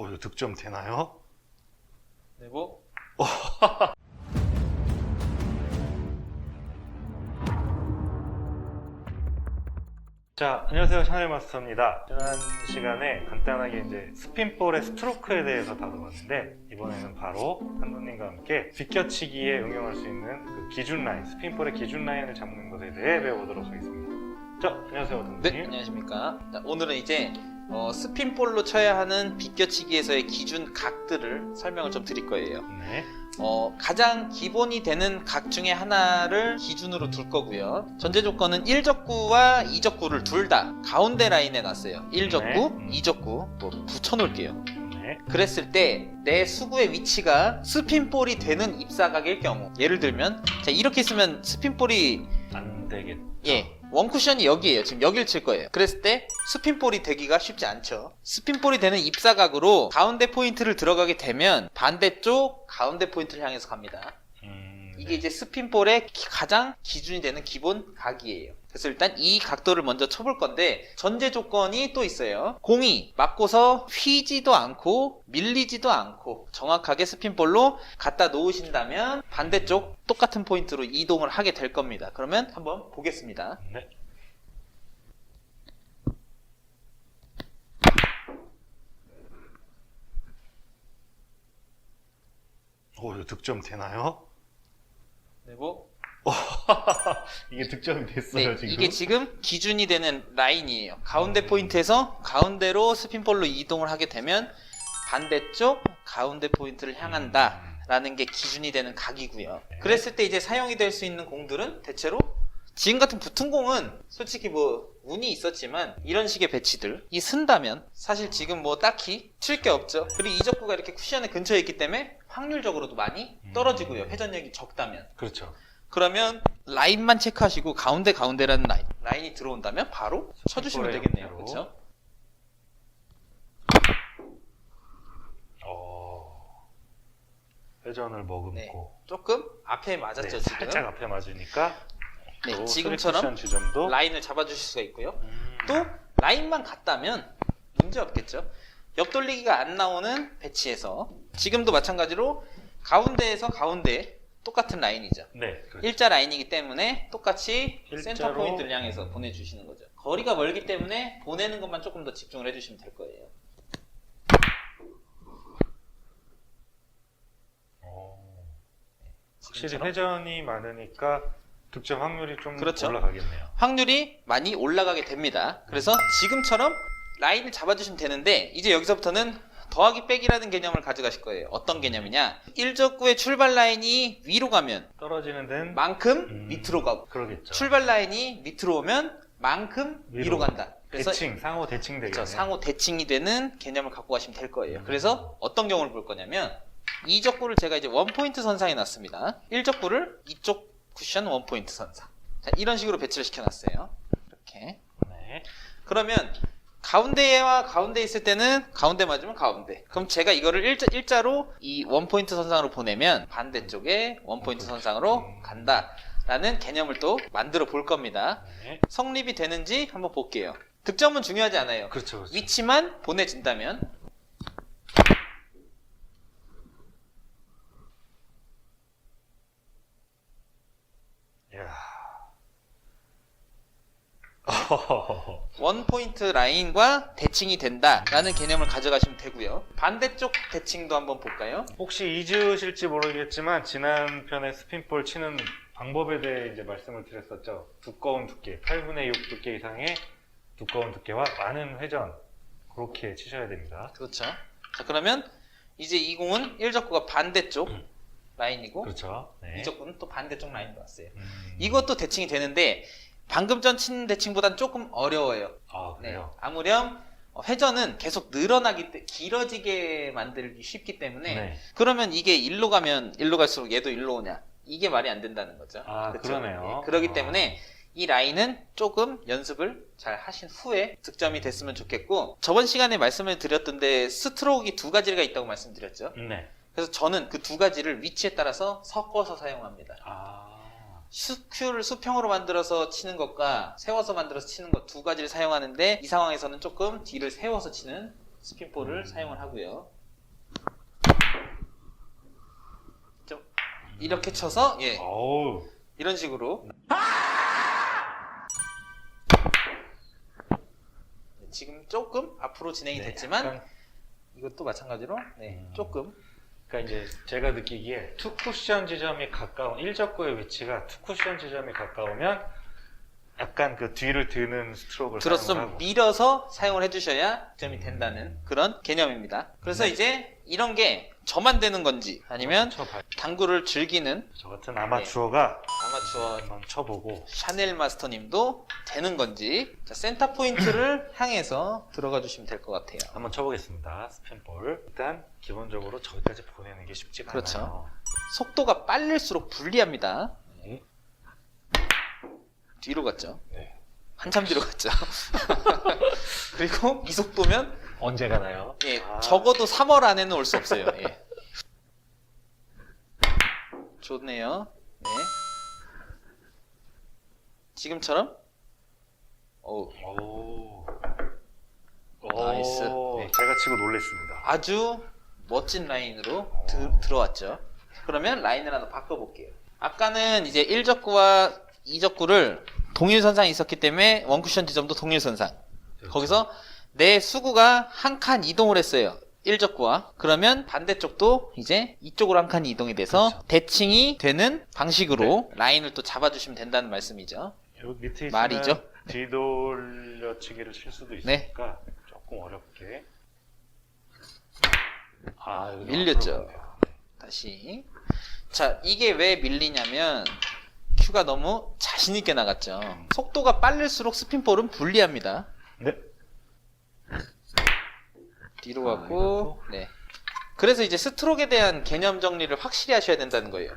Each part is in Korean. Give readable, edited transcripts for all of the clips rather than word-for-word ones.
이거 득점 되나요? 내고 자, 안녕하세요. 샤넬 마스터입니다. 지난 시간에 간단하게 이제 스핀볼의 스트로크에 대해서 다뤄봤는데, 이번에는 바로 한도님과 함께 비껴치기에 응용할 수 있는 그 기준 라인, 스핀볼의 기준 라인을 잡는 것에 대해 배워보도록 하겠습니다. 자, 안녕하세요, 한도님. 네, 안녕하십니까. 자, 오늘은 이제 스핀볼로 쳐야 하는 비껴치기에서의 기준 각들을 설명을 좀 드릴 거예요. 네. 가장 기본이 되는 각 중에 하나를 기준으로 둘 거고요. 전제 조건은 1적구와 2적구를 둘 다 가운데 라인에 놨어요. 1적구, 네. 2적구 또 붙여놓을게요. 네. 그랬을 때 내 수구의 위치가 스핀볼이 되는 입사각일 경우, 예를 들면 자, 이렇게 있으면 스핀볼이 안 되겠죠. 원쿠션이 여기에요. 지금 여길 칠 거예요. 그랬을 때 스핀볼이 되기가 쉽지 않죠. 스핀볼이 되는 입사각으로 가운데 포인트를 들어가게 되면 반대쪽 가운데 포인트를 향해서 갑니다. 이게 이제 스핀볼의 가장 기준이 되는 기본 각이에요. 그래서 일단 이 각도를 먼저 쳐볼 건데, 전제 조건이 또 있어요. 공이 맞고서 휘지도 않고 밀리지도 않고 정확하게 스핀볼로 갖다 놓으신다면 반대쪽 똑같은 포인트로 이동을 하게 될 겁니다. 그러면 한번 보겠습니다. 네. 이거 득점 되나요? 그리고 이게 득점이 됐어요, 네, 지금? 이게 지금 기준이 되는 라인이에요. 가운데 포인트에서 가운데로 스핀볼로 이동을 하게 되면 반대쪽 가운데 포인트를 향한다 라는 게 기준이 되는 각이고요. 그랬을 때 이제 사용이 될 수 있는 공들은 대체로 지금 같은 붙은 공은 솔직히 뭐 운이 있었지만 이런 식의 배치들 이 쓴다면 사실 지금 뭐 딱히 칠 게 없죠. 그리고 이적구가 이렇게 쿠션의 근처에 있기 때문에 확률적으로도 많이 떨어지고요. 회전력이 적다면. 그렇죠. 그러면 라인만 체크하시고 가운데라는 라인이 들어온다면 바로 쳐주시면 되겠네요. 그렇죠? 회전을 머금고. 네, 조금 앞에 맞았죠. 네, 지금. 살짝 앞에 맞으니까. 네, 또 지금처럼 쓰리 쿠션 지점도. 라인을 잡아주실 수가 있고요. 또 라인만 갔다면 문제 없겠죠. 옆돌리기가 안 나오는 배치에서 지금도 마찬가지로 가운데에서 가운데 똑같은 라인이죠. 네, 그렇죠. 일자 라인이기 때문에 똑같이 센터 일자로. 포인트를 향해서 보내주시는 거죠. 거리가 멀기 때문에 보내는 것만 조금 더 집중을 해주시면 될 거예요. 확실히 지금처럼. 회전이 많으니까 득점 확률이 좀 그렇죠. 올라가겠네요. 확률이 많이 올라가게 됩니다. 그래서 지금처럼 라인을 잡아주시면 되는데, 이제 여기서부터는 더하기 빼기라는 개념을 가져가실 거예요. 어떤 개념이냐, 1적구의 출발 라인이 위로 가면 떨어지는 데는 만큼 밑으로 가고, 그러겠죠. 출발 라인이 밑으로 오면 만큼 위로 간다. 그래서 대칭, 상호 대칭 되겠네요. 그렇죠. 상호 대칭이 되는 개념을 갖고 가시면 될 거예요. 그래서 어떤 경우를 볼 거냐면, 2적구를 제가 이제 원포인트 선상에 놨습니다. 1적구를 이쪽 쿠션 원포인트 선상. 자, 이런 식으로 배치를 시켜놨어요. 이렇게. 네. 그러면 가운데와 가운데 있을 때는 가운데 맞으면 가운데. 그럼 제가 이거를 일자로 이 원포인트 선상으로 보내면 반대쪽에 원포인트 선상으로 간다라는 개념을 또 만들어 볼 겁니다. 네. 성립이 되는지 한번 볼게요. 득점은 중요하지 않아요. 그렇죠, 그렇죠. 위치만 보내준다면. 이야. 원포인트 라인과 대칭이 된다라는 개념을 가져가시면 되고요. 반대쪽 대칭도 한번 볼까요? 혹시 잊으실지 모르겠지만 지난 편에 스핀볼 치는 방법에 대해 이제 말씀을 드렸었죠. 두꺼운 두께, 8분의 6 두께 이상의 두꺼운 두께와 많은 회전, 그렇게 치셔야 됩니다. 그렇죠. 자, 그러면 이제 이 공은 1적구가 반대쪽 라인이고, 그렇죠. 네. 2적구는 또 반대쪽 라인으로 왔어요. 음. 이것도 대칭이 되는데 방금 전 치는 대칭보단 조금 어려워요. 아, 네. 그래요? 아무렴 회전은 계속 늘어나기 때문에 길어지게 만들기 쉽기 때문에 네. 그러면 이게 일로 가면 일로 갈수록 얘도 일로 오냐, 이게 말이 안 된다는 거죠. 아, 그쵸? 그러네요. 네, 그렇기 때문에 이 라인은 조금 연습을 잘 하신 후에 득점이 됐으면 좋겠고, 저번 시간에 말씀을 드렸던데 스트로크가 두 가지가 있다고 말씀드렸죠. 네. 그래서 저는 그 두 가지를 위치에 따라서 섞어서 사용합니다. 아, 큐를 수평으로 만들어서 치는 것과 세워서 만들어서 치는 것 두 가지를 사용하는데, 이 상황에서는 조금 뒤를 세워서 치는 스핀볼을 사용을 하고요. 좀 이렇게 쳐서 예 어우. 이런 식으로 지금 조금 앞으로 진행이 네, 됐지만 약간, 이것도 마찬가지로 조금 그러니까 이제 제가 느끼기에 투 쿠션 지점이 가까운 1적구의 위치가 투 쿠션 지점이 가까우면 약간 그 뒤를 드는 스트로크를 들어서 좀 사용하고 밀어서 사용을 해주셔야 득점이 된다는 그런 개념입니다. 그래서 네. 이제 이런 게 저만 되는 건지 아니면 쳐봐요. 당구를 즐기는 저 같은 아마추어가 아마추어 한번 쳐보고 샤넬 마스터님도 되는 건지 자, 센터 포인트를 향해서 들어가 주시면 될 것 같아요. 한번 쳐보겠습니다. 스핀볼 일단 기본적으로 저기까지 보내는 게 쉽지가 그렇죠. 않아요. 속도가 빠를수록 불리합니다. 네. 뒤로 갔죠. 네. 한참 뒤로 갔죠. 그리고 이 속도면 언제 가나요? 예, 아. 적어도 3월 안에는 올 수 없어요. 예. 좋네요. 네. 지금처럼 오. 나이스. 오. 네. 제가 치고 놀랬습니다. 아주 멋진 라인으로 들어왔죠. 그러면 라인을 하나 바꿔볼게요. 아까는 이제 1적구와 2적구를 동일선상에 있었기 때문에 원쿠션 지점도 동일선상. 그렇죠. 거기서 내 수구가 한 칸 이동을 했어요. 1적구와. 그러면 반대쪽도 이제 이쪽으로 한 칸이 이동이 돼서 그렇죠. 대칭이 되는 방식으로 라인을 또 잡아주시면 된다는 말씀이죠. 여기 밑에 있으면 말이죠. 뒤돌려치기를 칠 수도 있으니까 조금 어렵게. 아, 여기 밀렸죠. 앞으로 가네요. 다시. 자, 이게 왜 밀리냐면 큐가 너무 자신있게 나갔죠. 속도가 빠를수록 스핀볼은 불리합니다. 네. 뒤로 아, 갔고, 네. 그래서 이제 스트로크에 대한 개념 정리를 확실히 하셔야 된다는 거예요.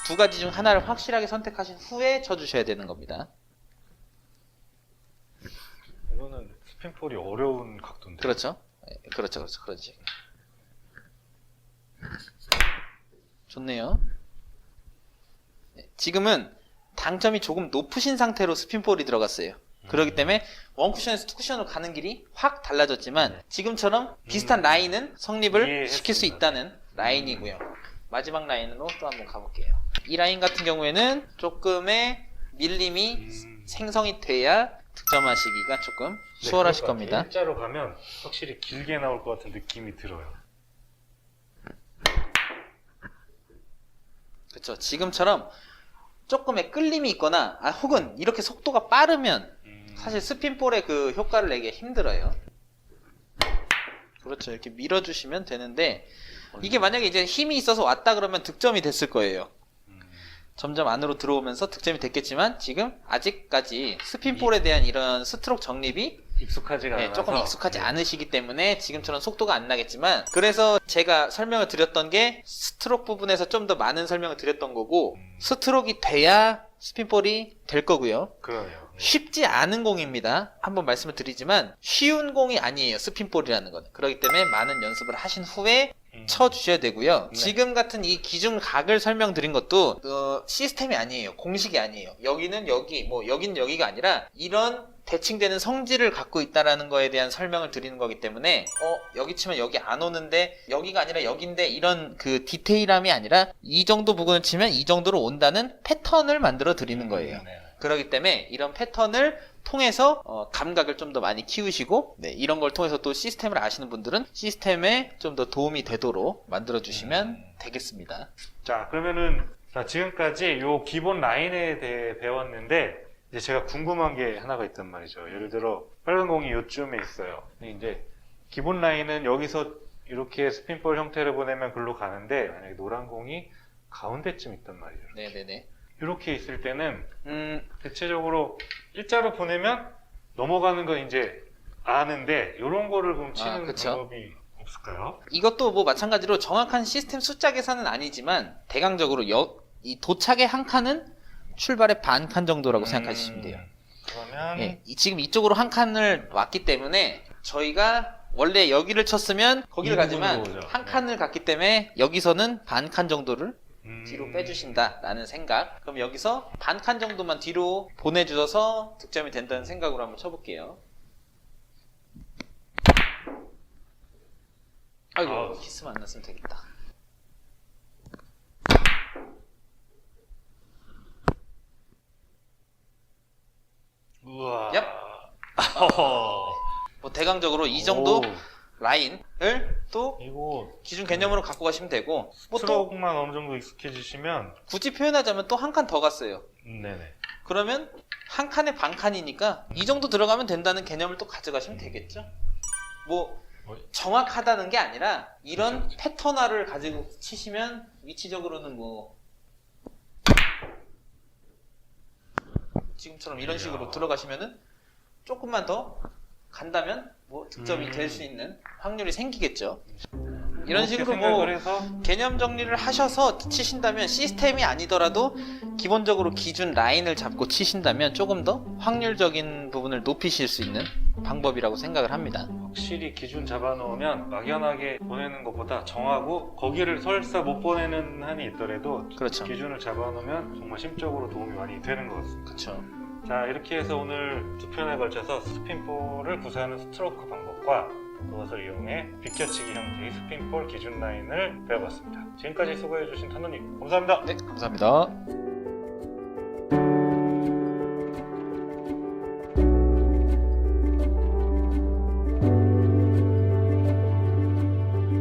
두 가지 중 하나를 확실하게 선택하신 후에 쳐주셔야 되는 겁니다. 이거는 스핀볼이 어려운 각도인데. 그렇죠? 네, 그렇죠. 그렇지. 좋네요. 네, 지금은 당점이 조금 높으신 상태로 스핀볼이 들어갔어요. 그렇기 때문에 원쿠션에서 투쿠션으로 가는 길이 확 달라졌지만 지금처럼 비슷한 라인은 성립을 이해했습니다. 시킬 수 있다는 라인이고요. 마지막 라인으로 또 한번 가볼게요. 이 라인 같은 경우에는 조금의 밀림이 생성이 돼야 득점하시기가 조금 수월하실 네, 그럴 것 같아요. 겁니다. 일자로 가면 확실히 길게 나올 것 같은 느낌이 들어요. 그렇죠. 지금처럼 조금의 끌림이 있거나 혹은 이렇게 속도가 빠르면 사실 스핀볼의 그 효과를 내기 힘들어요. 그렇죠. 이렇게 밀어주시면 되는데 이게 만약에 이제 힘이 있어서 왔다 그러면 득점이 됐을 거예요. 점점 안으로 들어오면서 득점이 됐겠지만 지금 아직까지 스핀볼에 대한 이런 스트로크 정립이 익숙하지가 않아서 조금 익숙하지 네. 않으시기 때문에 지금처럼 속도가 안 나겠지만 그래서 제가 설명을 드렸던 게 스트로크 부분에서 좀 더 많은 설명을 드렸던 거고 스트로크가 돼야 스핀볼이 될 거고요. 그러네요. 네. 쉽지 않은 공입니다. 한번 말씀을 드리지만 쉬운 공이 아니에요. 스핀볼이라는 건. 그렇기 때문에 많은 연습을 하신 후에 쳐주셔야 되고요. 네. 지금 같은 이 기준각을 설명드린 것도 시스템이 아니에요. 공식이 아니에요. 여기는 여기, 뭐 여기는 여기가 아니라 이런 대칭되는 성질을 갖고 있다라는 거에 대한 설명을 드리는 거기 때문에 여기 치면 여기 안 오는데 여기가 아니라 여긴데 이런 그 디테일함이 아니라 이 정도 부분을 치면 이 정도로 온다는 패턴을 만들어 드리는 거예요. 네. 그렇기 때문에 이런 패턴을 통해서 감각을 좀 더 많이 키우시고 이런 걸 통해서 또 시스템을 아시는 분들은 시스템에 좀 더 도움이 되도록 만들어 주시면 되겠습니다. 자, 그러면은 자, 지금까지 요 기본 라인에 대해 배웠는데 이제 제가 궁금한 게 하나가 있단 말이죠. 예를 들어 빨간 공이 요쯤에 있어요. 근데 이제 기본 라인은 여기서 이렇게 스핀볼 형태를 보내면 글로 가는데 만약에 노란 공이 가운데쯤 있단 말이죠. 네네네. 이렇게 있을 때는 대체적으로 일자로 보내면 넘어가는 건 이제 아는데 이런 거를 그럼 치는 그쵸. 방법이 없을까요? 이것도 뭐 마찬가지로 정확한 시스템 숫자 계산은 아니지만 대강적으로 이 도착의 한 칸은 출발의 반 칸 정도라고 생각하시면 돼요. 그러면 예, 지금 이쪽으로 한 칸을 왔기 때문에 저희가 원래 여기를 쳤으면 거기를 이 가지만 부분으로 오죠. 한 네. 칸을 갔기 때문에 여기서는 반 칸 정도를 뒤로 음. 빼주신다라는 생각. 그럼 여기서 반 칸 정도만 뒤로 보내주셔서 득점이 된다는 생각으로 한번 쳐볼게요. 아이고 아우. 키스만 안 났으면 되겠다. 우와. 얍. 어허. 뭐 대강적으로 이 정도 오, 라인을 또 이거 기준 개념으로 갖고 가시면 되고 뭐 또 스트로크만 어느 정도 익숙해지시면 굳이 표현하자면 또 한 칸 더 갔어요. 네네. 그러면 한 칸에 반 칸이니까 이 정도 들어가면 된다는 개념을 또 가져가시면 되겠죠. 뭐 정확하다는 게 아니라 이런 그렇죠, 패턴화를 가지고 치시면 위치적으로는 뭐 지금처럼 이런 식으로 들어가시면은 조금만 더 간다면 뭐 득점이 될 수 있는 확률이 생기겠죠. 이런 그렇게 식으로 생각을 뭐 해서 개념 정리를 하셔서 치신다면 시스템이 아니더라도 기본적으로 기준 라인을 잡고 치신다면 조금 더 확률적인 부분을 높이실 수 있는 방법이라고 생각을 합니다. 확실히 기준 잡아놓으면 막연하게 보내는 것보다 정하고 거기를 설사 못 보내는 한이 있더라도 그렇죠. 기준을 잡아놓으면 정말 심적으로 도움이 많이 되는 것 같습니다. 그렇죠. 자, 이렇게 해서 오늘 두 편에 걸쳐서 스핀볼을 구사하는 스트로크 방법과 그것을 이용해 비껴치기 형태의 스핀볼 기준 라인을 배워봤습니다. 지금까지 수고해주신 탄도님 감사합니다. 네, 감사합니다.